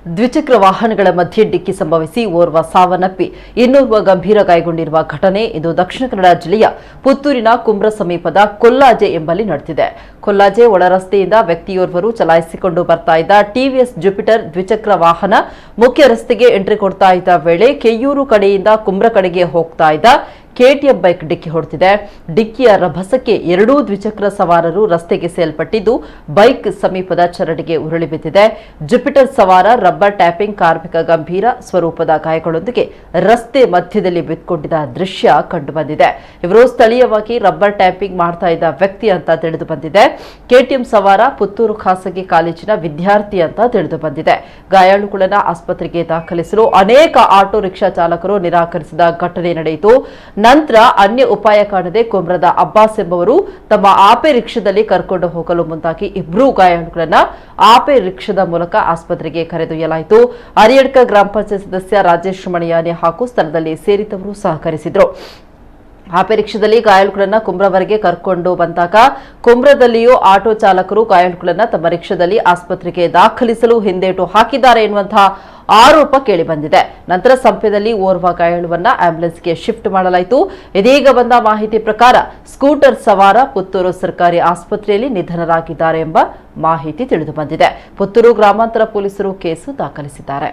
ದ್ವಿಚಕ್ರ ವಾಹನಗಳ ಮಧ್ಯೆ ಡಿಕ್ಕಿ ಸಂಭವಿಸಿ ಓರ್ವ ಸಾವನ್ನಪ್ಪಿ ಇನ್ನೋರ್ವ ಗಂಭೀರ ಗಾಯಗೊಂಡಿರುವ ಘಟನೆ ಇದು ದಕ್ಷಿಣ ಕನ್ನಡ ಜಿಲ್ಲೆಯ ಪುತ್ತೂರಿನ ಕುಮ್ರ ಸಮೀಪದ ಕೊಲ್ಲಾಜೆ ಎಂಬಲ್ಲಿ ನಡೆದಿದೆ. ಕೊಲ್ಲಾಜೆ ಒಳರಸ್ತೆಯಿಂದ ವ್ಯಕ್ತಿಯೋರ್ವರು ಚಲಾಯಿಸಿಕೊಂಡು ಬರ್ತಾ ಇದ್ದ ಟಿವಿಎಸ್ ಜುಪಿಟರ್ ದ್ವಿಚಕ್ರ ವಾಹನ ಮುಖ್ಯ ರಸ್ತೆಗೆ ಎಂಟ್ರಿ ಕೊಡ್ತಾ ಇದ್ದ ವೇಳೆ ಕೆಯ್ಯೂರು ಕಡೆಯಿಂದ ಕುಮ್ರ ಕಡೆಗೆ ಹೋಗ್ತಾ ಇದ್ದ ಕೆಟಿಎಂ ಬೈಕ್ ಡಿಕ್ಕಿ ಹೊಡೆದಿದೆ. ಡಿಕ್ಕಿಯ ರಭಸಕ್ಕೆ ಎರಡೂ ದ್ವಿಚಕ್ರ ಸವಾರರು ರಸ್ತೆಗೆ ಸೇಲ್ಪಟ್ಟಿದ್ದು ಬೈಕ್ ಸಮೀಪದ ಚರಂಡಿಗೆ ಉರುಳಿ ಬಿದ್ದಿದೆ. ಜುಪಿಟರ್ ಸವಾರ ರಬ್ಬರ್ ಟ್ಯಾಪಿಂಗ್ ಕಾರ್ಮಿಕ ಗಂಭೀರ ಸ್ವರೂಪದ ಗಾಯಗಳೊಂದಿಗೆ ರಸ್ತೆ ಮಧ್ಯದಲ್ಲಿ ಬಿದ್ದುಕೊಂಡಿದ್ದ ದೃಶ್ಯ ಕಂಡುಬಂದಿದೆ. ಇವರು ಸ್ಥಳೀಯವಾಗಿ ರಬ್ಬರ್ ಟ್ಯಾಪಿಂಗ್ ಮಾಡ್ತಾ ಇದ್ದ ವ್ಯಕ್ತಿ ಅಂತ ತಿಳಿದು ಬಂದಿದೆ. ಕೆಟಿಎಂ ಸವಾರ ಪುತ್ತೂರು ಖಾಸಗಿ ಕಾಲೇಜಿನ ವಿದ್ಯಾರ್ಥಿ ಅಂತ ತಿಳಿದು ಬಂದಿದೆ. ಗಾಯಾಳುಗಳನ್ನು ಆಸ್ಪತ್ರೆಗೆ ದಾಖಲಿಸಲು ಅನೇಕ ಆಟೋ ರಿಕ್ಷಾ ಚಾಲಕರು ನಿರಾಕರಿಸಿದ ಘಟನೆ ನಡೆಯಿತು. ನಂತರ ಅನ್ಯ ಉಪಾಯ ಕಾಣದೆ ಕುಮ್ರದ ಅಬ್ಬಾಸ್ ಎಂಬವರು ತಮ್ಮ ಆಪೆ ರಿಕ್ಷಾದಲ್ಲಿ ಕರ್ಕೊಂಡು ಹೋಗಲು ಮುಂದಾಗಿ ಇಬ್ಬರು ಗಾಯಾಳುಗಳನ್ನು ಆಪೆ ರಿಕ್ಷಾದ ಮೂಲಕ ಆಸ್ಪತ್ರೆಗೆ ಕರೆದೊಯ್ಯಲಾಯಿತು. ಅರಿಯಡ್ಕ ಗ್ರಾಮ ಪಂಚಾಯತ್ ಸದಸ್ಯ ರಾಜೇಶ್ ಮಣಿಯಾನೆ ಹಾಗೂ ಸ್ಥಳದಲ್ಲಿ ಸೇರಿದವರು ಸಹಕರಿಸಿದರು. ಆಪೆ ರಿಕ್ಷಾದಲ್ಲಿ ಗಾಯಾಳುಗಳನ್ನು ಕುಮ್ರವರೆಗೆ ಕರ್ಕೊಂಡು ಬಂದಾಗ ಕುಮ್ರದಲ್ಲಿಯೂ ಆಟೋ ಚಾಲಕರು ಗಾಯಾಳುಗಳನ್ನು ತಮ್ಮ ರಿಕ್ಷಾದಲ್ಲಿ ಆಸ್ಪತ್ರೆಗೆ ದಾಖಲಿಸಲು ಹಿಂದೇಟು ಹಾಕಿದ್ದಾರೆ ಎನ್ನುವಂತಹ ಆರೋಪ ಕೇಳಿಬಂದಿದೆ. ನಂತರ ಸಂಪ್ಯದಲ್ಲಿ ಓರ್ವ ಗಾಯಾಳುವನ್ನ ಆಂಬ್ಯುಲೆನ್ಸ್ಗೆ ಶಿಫ್ಟ್ ಮಾಡಲಾಯಿತು. ಇದೀಗ ಬಂದ ಮಾಹಿತಿ ಪ್ರಕಾರ ಸ್ಕೂಟರ್ ಸವಾರ ಪುತ್ತೂರು ಸರ್ಕಾರಿ ಆಸ್ಪತ್ರೆಯಲ್ಲಿ ನಿಧನರಾಗಿದ್ದಾರೆ ಎಂಬ ಮಾಹಿತಿ ತಿಳಿದು ಬಂದಿದೆ. ಪುತ್ತೂರು ಗ್ರಾಮಾಂತರ ಪೊಲೀಸರು ಕೇಸು ದಾಖಲಿಸಿದ್ದಾರೆ.